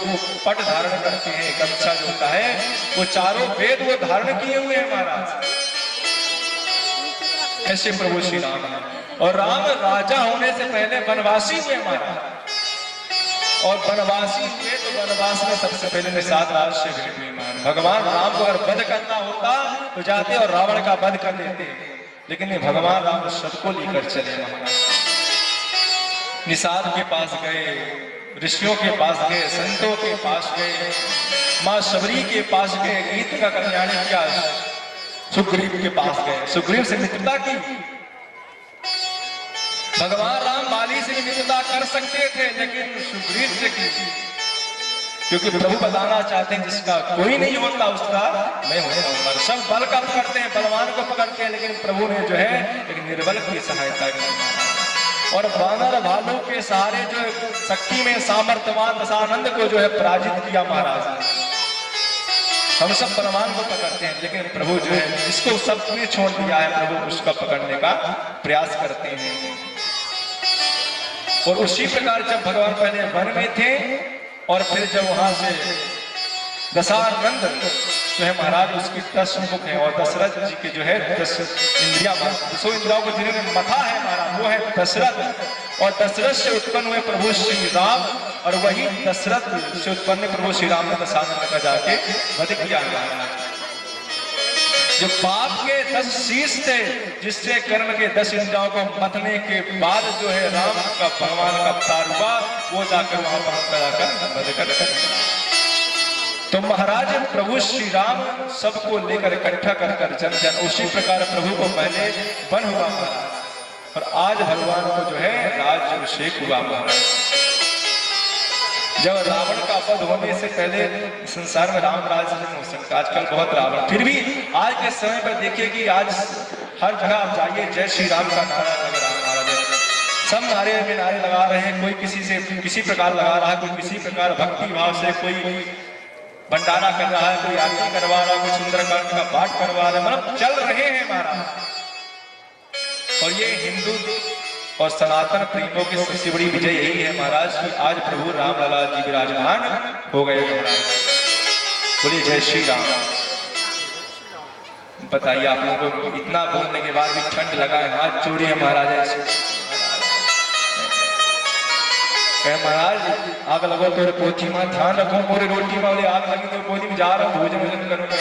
पट धारण करते हैं, गमछा जो होता है, वो चारों वेद वो धारण किए हुए हैं महाराज। ऐसे प्रभु श्री राम है। और राम राजा होने से पहले वनवासी हुए महाराज, और वनवासी हुए तो वनवास में सबसे पहले निषाद राज से भेंट हुई महाराज। भगवान राम को अगर वध करना होता तो जाते और रावण का वध कर देते, लेकिन ये भगवान राम सबको लेकर चले महाराज। निषाद के पास गए, ऋषियों के पास गए, संतों के पास गए, माँ शबरी के पास गए, गीत का कल्याण किया, सुग्रीव के पास गए, सुग्रीव से मित्रता की। भगवान राम बाली से मित्रता कर सकते थे, लेकिन सुग्रीव से की, क्योंकि प्रभु बताना चाहते हैं जिसका कोई नहीं होता उसका मैं होता हूं। सब बल का पकड़ते हैं, बलवान को पकड़ते हैं, लेकिन प्रभु ने जो है एक निर्बल की सहायता की, और वानर भालू के सहारे जो शक्ति में सामर्थ्यवान दशानंद को जो है पराजित किया महाराज। हम सब बलवान को पकड़ते हैं, लेकिन प्रभु जो है जिसको सबने छोड़ दिया है प्रभु उसका पकड़ने का प्रयास करते हैं। और उसी प्रकार जब भगवान पहले वन में थे, और फिर जब वहां से दशानंद जो है महाराज उसकी 10 मुख है, और दशरथ जी के जो है 10 इंद्रियां, 10 इंद्रियों को जिन्होंने मथा है महाराज वो है दशरथ। और दशरथ से उत्पन्न हुए प्रभु श्री राम, और वही दशरथ से उत्पन्न प्रभु श्री राम ने दशानंद का जाके वध किया महाराज। जो पाप के 10 शीश थे, जिससे कर्म के 10 इंद्रियों को मथने के बाद जो है राम का भगवान का अवतार हुआ, वो जाकर वहां पर जाकर वध कर। तो महाराज प्रभु श्री राम सबको लेकर इकट्ठा कर जन जन उसी प्रकार प्रभु को पहले बन हुआ महाराज, और आज भगवान को जो है राज्याभिषेक हुआ महाराज। जब रावण का वध होने से पहले संसार में राम राज्य नहीं हो सकता। आजकल बहुत रावण, फिर भी आज के समय पर देखिए कि आज हर जगह आप जाइए जय श्री राम का नारा लग रहा है महाराज। सब नारे में नारे लगा रहे हैं, कोई किसी से किसी प्रकार लगा रहा है, कोई किसी प्रकार भक्ति भाव से, कोई भंडारा कर रहा है, कोई आरती करवा रहा है, कोई सुंदरकांड का पाठ करवा रहा है, मतलब चल रहे हैं महाराज। और ये हिंदू और सनातन प्रेमियों की सबसे बड़ी विजय यही है महाराज कि आज प्रभु रामलला जी विराजमान हो गए महाराज। बोलिए जय श्री राम। बताइए आप लोगों को इतना बोलने के बाद भी ठंड लगा है, हाथ जोड़िए महाराज। महाराज आग लगो तो पोथी में ध्यान रखो, मोरे रोटी वाले आग लगी तो पोथी में जा रहा हूँ भोजन भोजन करूंगा।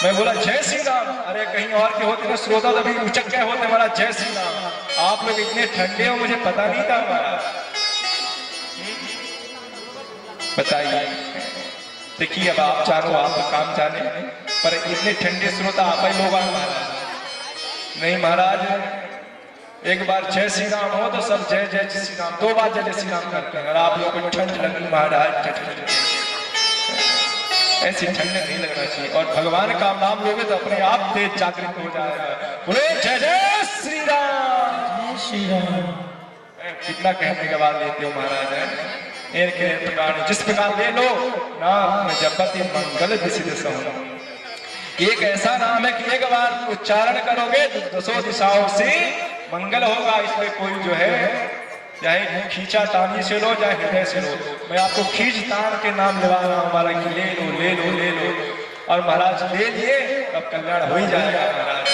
मैं बोला जय श्री राम, अरे कहीं और के होते ना श्रोता तभी उचक गए होते हमारा जय श्री राम। आप लोग इतने ठंडे हो, मुझे पता नहीं था हमारा। बताइए, देखिए अब आप चारों आप काम जाने, पर इतने ठंडे श्रोता आप ही लोग महाराज नहीं महाराज। एक बार जय श्री राम हो तो सब जय जय श्री राम, दो बार जय जय श्री राम करते हैं। और आप लोग को ठंड लगी महाराज, ऐसी ठंड नहीं लगना चाहिए। और भगवान का नाम लोगे तो अपने आप तेज जागृत हो जाएगा। बोले जय जय श्री राम, श्री राम। कितना कहने के बाद लेते हो महाराज, एक प्रकार जिस प्रकार ले लो नाम जपति मंगल दिशा। एक ऐसा नाम है कि एक बार उच्चारण करोगे तो दसों दिशाओं से मंगल होगा। इसमें कोई जो है चाहे खींचा तानी से लो चाहे हृदय से लो, मैं आपको खींच तान के नाम लगा रहा हूँ महाराज की ले लो ले लो ले लो। और महाराज ले लिए अब कल्याण हो ही जाएगा महाराज।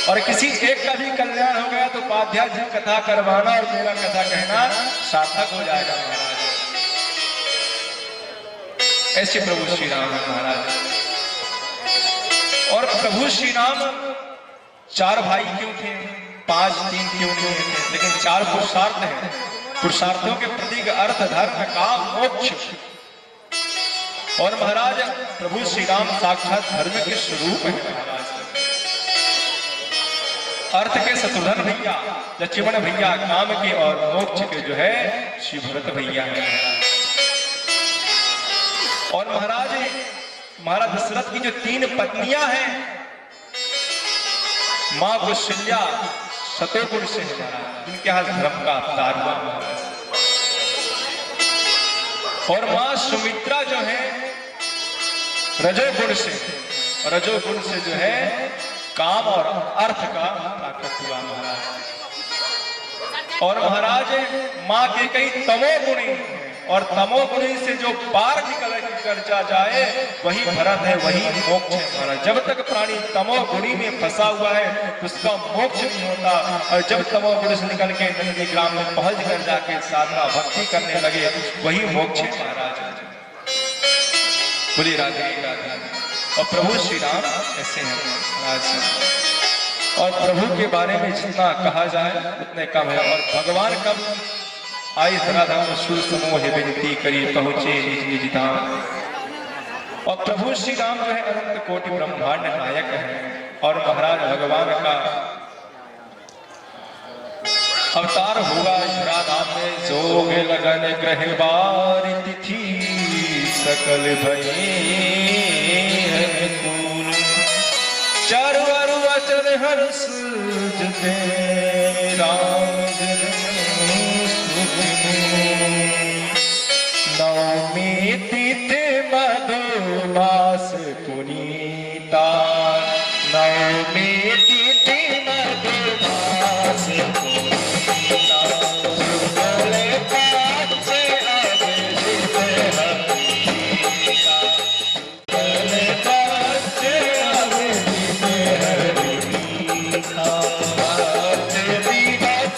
और किसी एक का भी कल्याण हो गया तो उपाध्याय जी कथा करवाना और मेरा कथा कहना सार्थक हो जाएगा महाराज। ऐसे प्रभु श्री राम महाराज। और प्रभु श्री राम चार भाई क्यों थे, पांच तीन क्यों नहीं थे, लेकिन चार पुरुषार्थ हैं। पुरुषार्थों के प्रतीक अर्थ धर्म काम मोक्ष। और महाराज प्रभु श्री राम साक्षात धर्म के स्वरूप है महाराज। अर्थ के शत्रुघ्न भैया, लक्ष्मण भैया, काम के और मोक्ष के जो है श्री भरत भैया है। और महाराज दशरथ की जो तीन पत्नियां हैं, मां कौशल्या शतोगुण से जिनके हाथ धर्म का अवतार हुआ महाराज। और मां सुमित्रा जो है रजोगुण से, रजोगुण से जो है काम और अर्थ का प्राप्त हुआ महाराज। और महाराज मां के कई तमोगुणी, और तमोगुणी से जो पार निकल कर जाए वही भरत है, वही मोक्ष है महाराज। जब तक प्राणी तमोगुणी में फंसा हुआ है उसका मोक्ष नहीं होता। और जब तमोगुणी से निकल के नंदी ग्राम में पहुंच कर जाके साधना भक्ति करने लगे वही मोक्ष है महाराज। बोली राधे राधे। और प्रभु श्री राम ऐसे हैं महाराज। और प्रभु के बारे में जितना कहा जाए उतने कम है। और भगवान कब आई धराधाम सुर समूह विनती करी पहुंचे निज निज धाम। और प्रभु श्री राम जो है अनंत कोटि ब्रह्मांड नायक है। और महाराज भगवान का अवतार हुआ धराधाम में, जोग लगन ग्रह बार तिथि सकल भई चारु अरु वचन हर्ष जते राम नवमी तिथि मधुमास पुनीता, नवमी तिथि मधुमास पुनीता, शुक्ल पक्ष अभिजित हरिता, शुक्ल पक्ष अभिजित हरिता, दिवस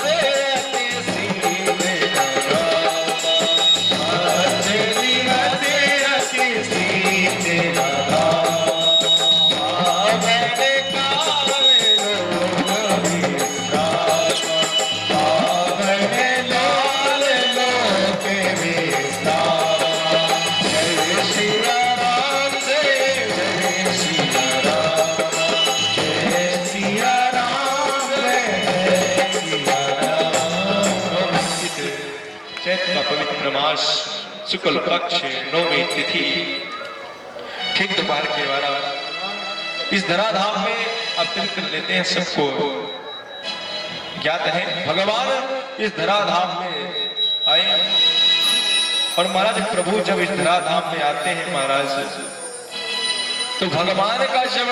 का पवित्र मास शुक्ल पक्ष नौवीं तिथि ठीक दोपहर के 12 इस धराधाम में अवतरित कर लेते हैं। सबको ज्ञात है भगवान इस धराधाम में आए और महाराज प्रभु जब इस धराधाम में आते हैं महाराज तो भगवान का जब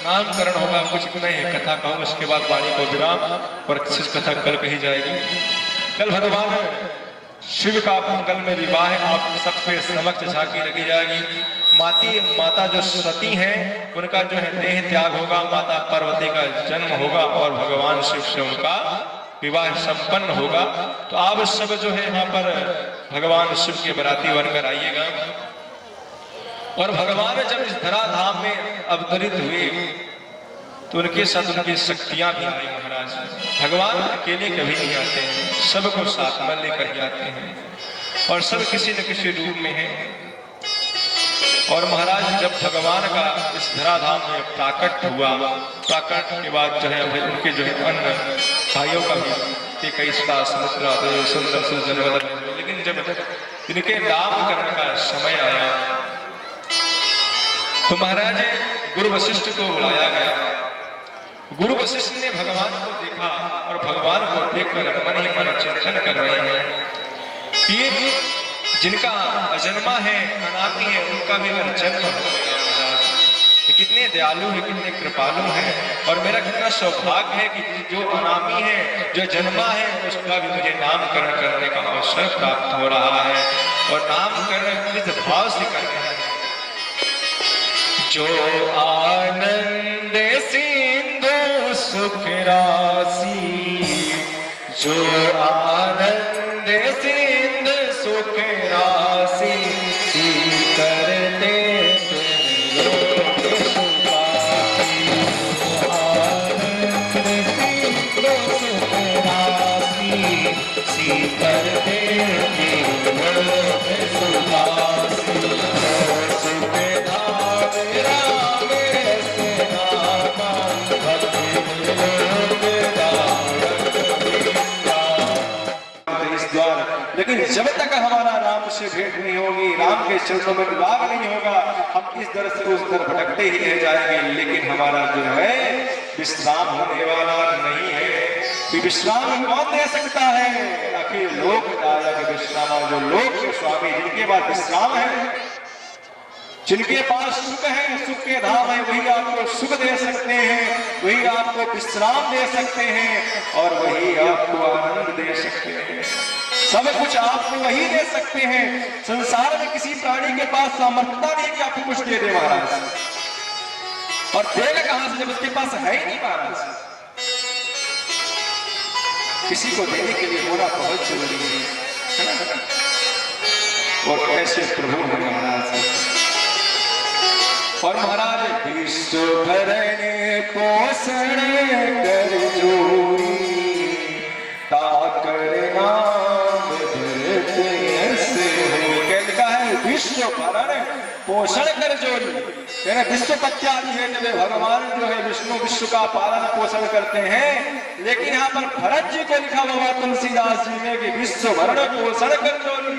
नामकरण होगा, कुछ इतना ही कथा कहूँ उसके बाद वाणी को विराम, और कथा कल कही जाएगी। कल भगवान शिव का मंगल में विवाह आप सबके समक्ष झांकी लगी जाएगी। माता जो सती हैं उनका जो है देह त्याग होगा, माता पार्वती का जन्म होगा और भगवान शिव से उनका विवाह संपन्न होगा। तो आप सब जो है यहाँ पर भगवान शिव के बराती बनकर आइएगा। और भगवान जब इस धराधाम में अवतरित हुए तो उनके साथ उनकी शक्तियां भी आई महाराज। भगवान अकेले कभी नहीं आते हैं, सबको साथ में लेकर के आते हैं और सब किसी न किसी रूप में हैं। और महाराज जब भगवान का इस धराधाम में प्राकट हुआ, प्राकट के बाद जो है उनके जो है अन्य भाइयों का भी कई सुंदर सुंदर, लेकिन जब इनके नामकरण का समय आया तो महाराज गुरु वशिष्ठ को बुलाया गया। गुरु वशिष्ठ ने भगवान को देखा और भगवान को देखकर मन ही मन चिंतन कर रहे हैं। ये जिनका अजन्मा है, अनामी है, उनका भी जन्म हो गया। कितने दयालु है, कितने कृपालु है, और मेरा कितना सौभाग्य है कि जो अनामी है, जो जन्मा है, उसका भी मुझे नामकरण करने का अवसर प्राप्त हो रहा है। और नामकरण किस भाव से कर रहे हैं? जो आनंद सिंधु सुख राशि, जो आनंद सिंधु सुख राशि, करते लेकिन जब तक हमारा राम से भेंट नहीं होगी, राम के चरणों में विवाह नहीं होगा, हम इस दर से उस दर भटकते ही रह जाएंगे। लेकिन हमारा जो है विश्राम होने वाला नहीं है। कि विश्राम कौन दे सकता है? आखिर लोकदायक विश्राम, जो लोक के स्वामी, जिनके पास विश्राम है, जिनके पास सुख है, सुख के धाम है, वही आपको सुख दे सकते हैं, वही आपको विश्राम दे सकते हैं और वही आपको आनंद दे सकते हैं। सब कुछ आपको वही दे सकते हैं। संसार में किसी प्राणी के पास सामर्थ्यता नहीं कि आपको कुछ दे दे महाराज, और देगा कहां से जब उसके पास है ही नहीं महाराज। किसी को देने के लिए होना बहुत जरूरी है। और ऐसे प्रभु है महाराज। और महाराज विश्व भरने पोषण कर जोरी, ताकर नाम धरते ऐसे हो। क्या लिखा है? विश्व भरण पोषण कर जोरी, विश्व प्रख्याति है जब भगवान जो है विष्णु विश्व का पालन पोषण करते हैं। लेकिन यहाँ पर भरत जी को लिखा हुआ तुलसीदास जी ने कि विश्व भरण पोषण कर जोरी।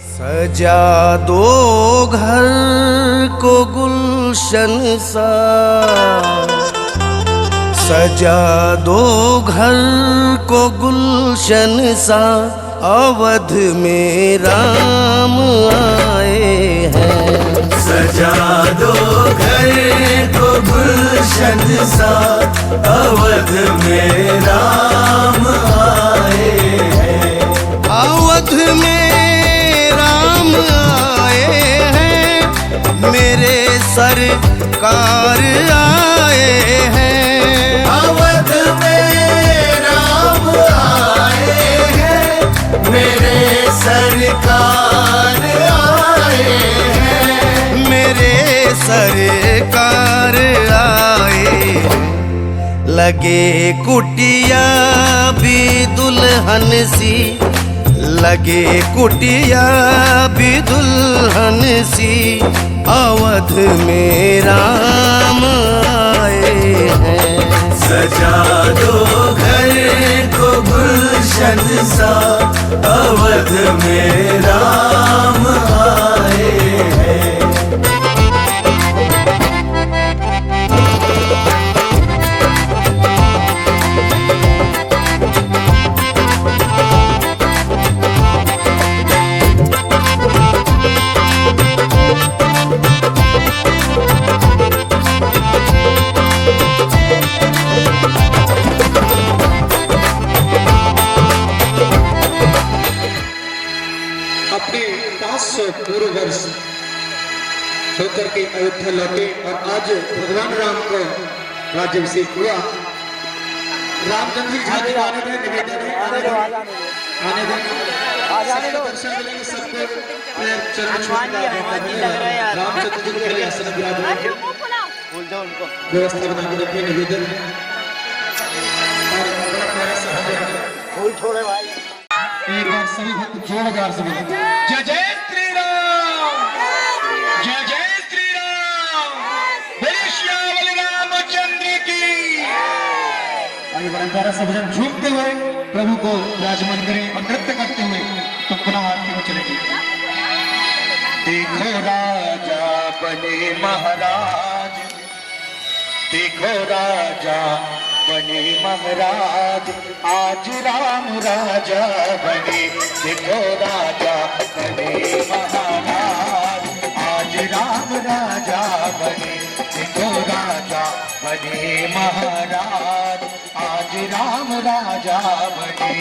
सजा दो घर को गुलशन सा, सजा दो घर को गुलशन सा, अवध में राम आए हैं। सजा दो घर को गुलशन सा, अवध में राम आए हैं। अवध में राम आए हैं, मेरे सरकार आए हैं। अवध में राम आए हैं, मेरे सरकार आए हैं। मेरे सरकार आए। लगे कुटिया भी दुल्हन सी, लगे कुटिया भी दुल्हन सी, अवध में राम आए हैं। सजा दो घर देखो गुलशन सा अवध में राम आए हैं। अपने 500 पूर्व वर्ष होकर के अयोध्या लौटे और आज भगवान राम को राज्याभिषेक हुआ। रामचंद्र जी झांकी आने दें, निवेदन है, आने दें, सबको दर्शन मिलेंगे, सबको पैर चरण छूने का मौका मिलेगा। रामचंद्र जी के आसन विराजमान है, व्यवस्था बना के रखिए, निवेदन है और बड़ा प्यारा सा है। एक बार सभी भक्त जोरदार से बोले जय जय श्री राम, जय जय श्री राम, बोले श्यामल रामचंद्र की। आगे बड़ा प्यारा सा भजन झूमते हुए प्रभु को विराजमान करें और नृत्य करते हुए तो पुनः आरती में चलेंगे। देखो राजा बने महाराज, देखो राजा बने महाराज, आज राम राजा बने। देखो राजा बने महाराज, आज राम राजा बने। देखो राजा बने महाराज, आज राम राजा बने।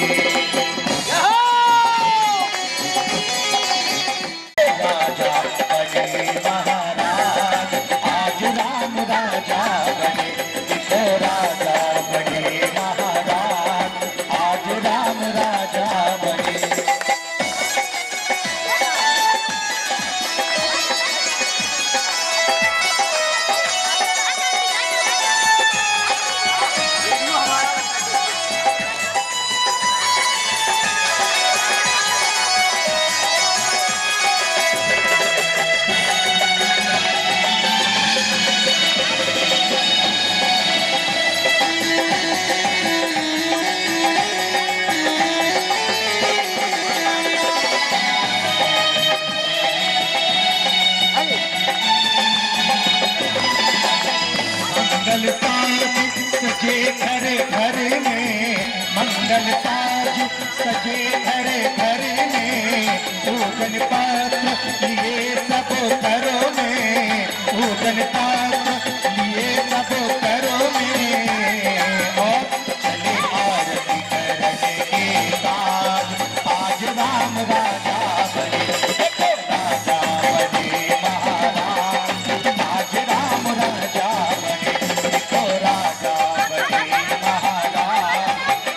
राजा बने महाराज, आज राम राजा बने। देखो राजा बने महाराज, आज राम राजा बने। मंगल साज सजे घर घर में, मंगल साज सजे घर घर में, पूजन पात्र लिए सब घरों में, पूजन पात्र लिए सब घरों में, और चले आरती करने के बाद आज राम राजा बने। देखो राजा बने महाराज, आज राम राजा बने। देखो राजा बने महाराज,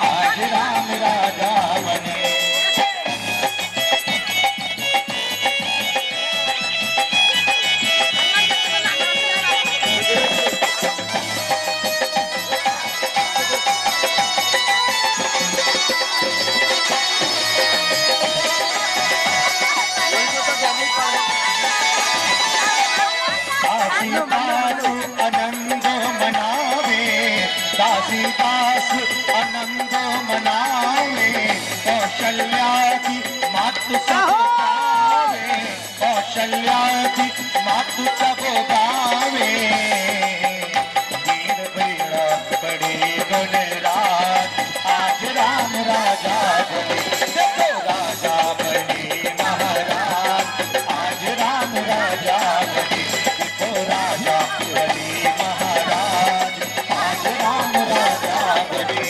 आज राम राजा बने। आनंद मनावे, दासीदास आनंद मनावे, कौशल्या की मातु सब गावे, कौशल्या की मातु सब गावे। वीर बेड़ा बड़े गुणराज, आज राम राजा बने। देखो राजा बने महाराज, आज राम राजा बने। देखो राजा बने महाराज, आज राम राजा बने।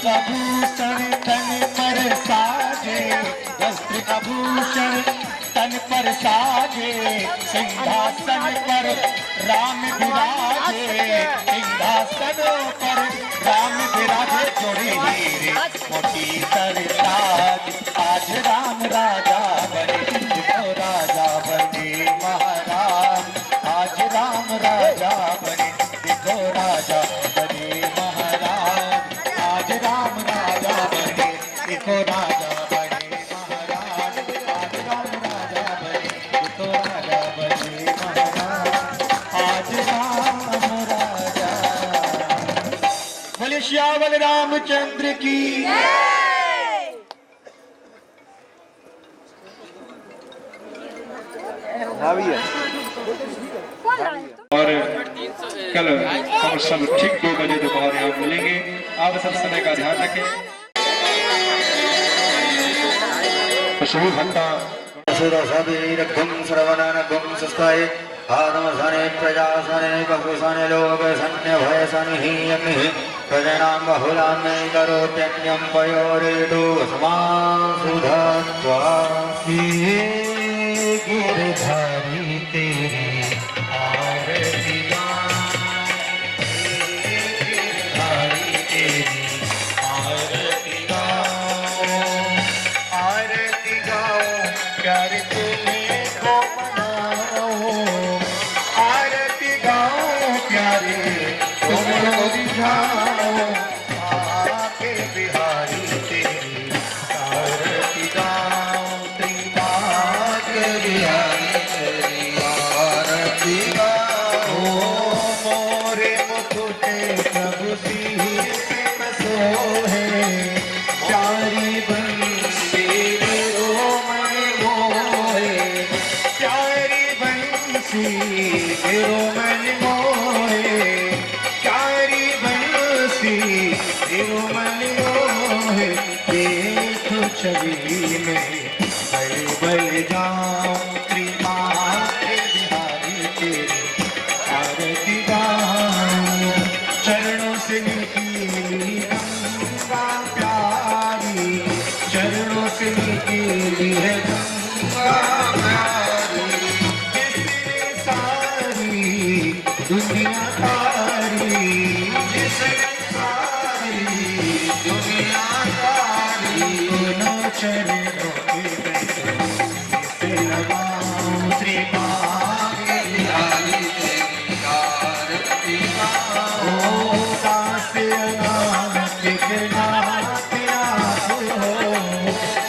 आभूषण तन पर साजे, वस्त्र आभूषण तन पर साजे, सिंहासन पर राम विराजे, सिंहासन पर राम विराजे, जोड़े हीरे मोती सरताज, आज राम राजा बने, देखो राजा बने महाराज, आज राम राजा बने, देखो राजा बने महाराज, आज राम राजा बने, देखो राजा बने महाराज, आज राम राजा बने, देखो राजा बने महाराज, आज राम राजा। बोले श्यामल रामचंद्र की। और कल हम सब ठीक 2 बजे दोपहर यहाँ मिलेंगे। आप सब समय का ध्यान रखें। सभी भक्ता श्रवणनगुं सुस्काय आत्मसने प्रजासने बहुसने लोकसन्य भयसन्हीयमिः प्रजनां बहुलां मे करोत्यन्यं पयोरेडो समासुधत्वा गिरधारी तेरी आरती गिरधारी तेरी आरती गाओ प्यार तुम्हें को मनाओ, आरती गाओ प्यारे तुम रिझाओ, आके बिहारी तेरी आरती गाओ, मोरे मुकुटे प्रभु शीश सोहे, प्यारी बंसी मन मोहे, प्यारी बंसी मन मोहे, प्यारी बंसी मन मोहे, देखो छवि में बल बल जाओ, बिहारी तेरी आरती गाओ, चरणों से निकली गंगा प्यारी, चरणों से निकली है गंगा प्यारी, जिसने सारी दुनिया तारी, जिसने सारी दुनिया तारी, दोनों चरणों के इसे लगाओ, श्री बिहारी तेरी आरती गाओ, दास अनाथ के नाथ आप हो,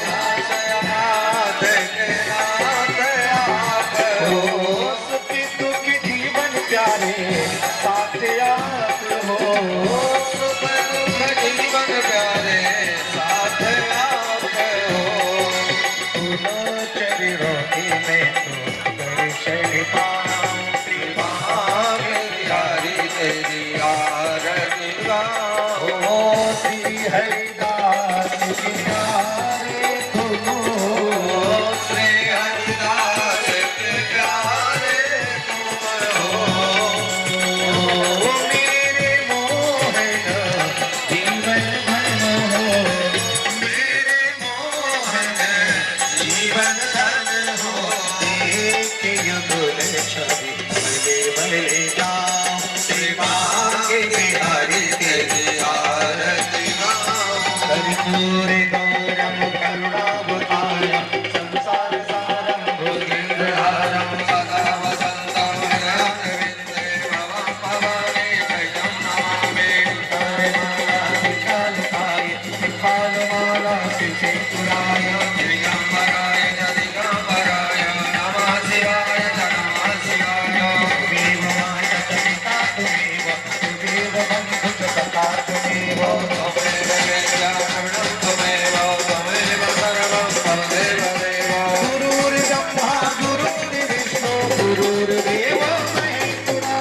दास अनाथ के नाथ आप हो, सुख दुख जीवन प्यारे साथ आप हो, सुख दुख जीवन प्यारे साथ आप हो, दोनों चरणों में तो दर्शन पाओ, श्री बिहारी तेरी आरती गाओ, श्री हरिदास के प्यारे तुम हो, श्री हरिदास के प्यारे तुम हो, मेरे मोहन जीवन धन हो, मेरे मोहन जीवन धन हो, देख युगल छवि बले बले जाओ, श्री बिहारी तेरी आरती गाओ, कर्पूर गौरम करुणावतारम संसार सारम भुजगेन्द्रहारम सदा वसंतम हृदयं विंदे भवं भवानी भजं नमामि, कालिकाय कालमाला शिशिपुराय दिगंबराय दिगंबराय नमः शिवाय नमः शिवाय, देवाय तनिका तुमेव तुमेव बंधु सखा तुमेव, त्वमेव त्वमेव सर्वं त्वमेव देव, गुरुर्ब्रह्मा गुरुर्विष्णु गुरुर्देवो महेश्वरा,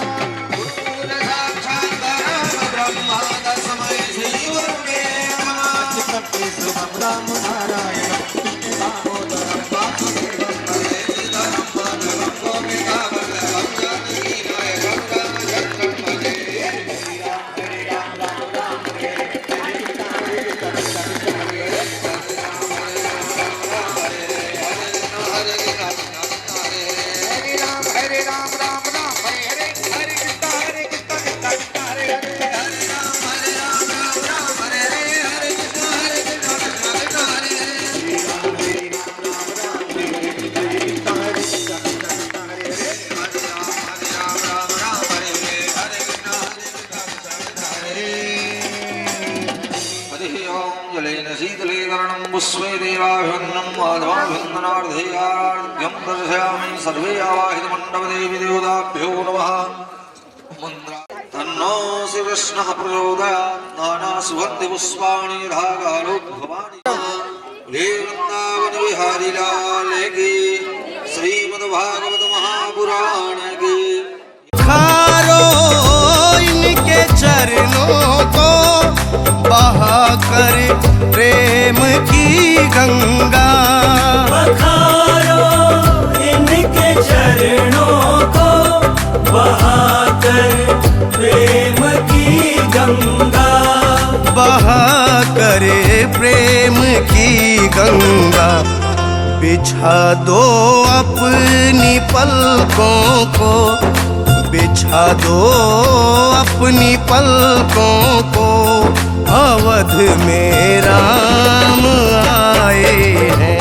गुरुर् साक्षात् परब्रह्म तस्मै श्री गुरुवे नमः, चित्तं सुखं राम नारायण कृष्ण दामोदरं वासुदेवं वन्दे पदं गोपिका वल्लभं जानकी नायकं रामचन्द्रं भजे, हरे राम राम राम हरे हरे, जलेन शीतलीकरणं पुष्पे देवाभिवन्दनं माधवाभिवन्दनार्धेयार्घ्यं दर्शयामि सर्वे आवाहितमण्डपदेवी देवताभ्यो नमः तन्नो श्रीकृष्णः प्रचोदयात् नानासुगन्धिपुष्पाणि रागालोद्भवानि हे वृन्दावन बिहारी लाल की श्रीमद्भागवत महापुराण की खारो इनके चरणों को बहाकर प्रेम की गंगा, बखारो इनके चरणों को बहाकर प्रेम की गंगा, बहाकर प्रेम की गंगा। बिछा दो अपनी पलकों को, बिछा दो अपनी पलकों को, अवध में राम आए हैं।